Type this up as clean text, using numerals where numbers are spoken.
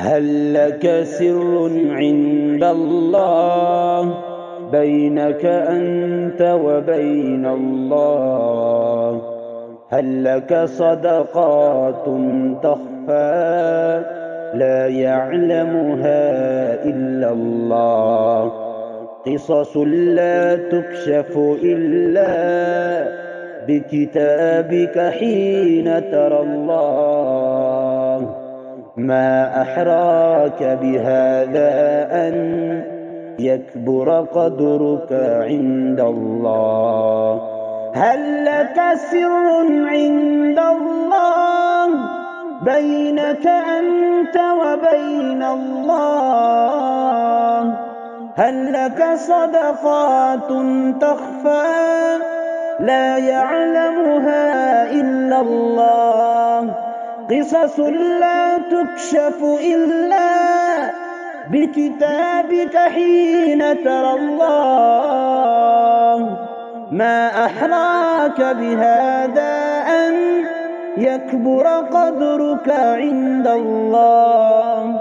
هل لك سر عند الله بينك أنت وبين الله؟ هل لك صدقات تخفى لا يعلمها إلا الله؟ قصص لا تكشف إلا بكتابك حين ترى الله. ما أحراك بهذا أن يكبر قدرك عند الله؟ هل لك سر عند الله بينك أنت وبين الله؟ هل لك صدقات تخفى لا يعلمها إلا الله؟ قصص لا تكشف إلا بكتابك حين ترى الله. ما أحراك بهذا أن يكبر قدرك عند الله؟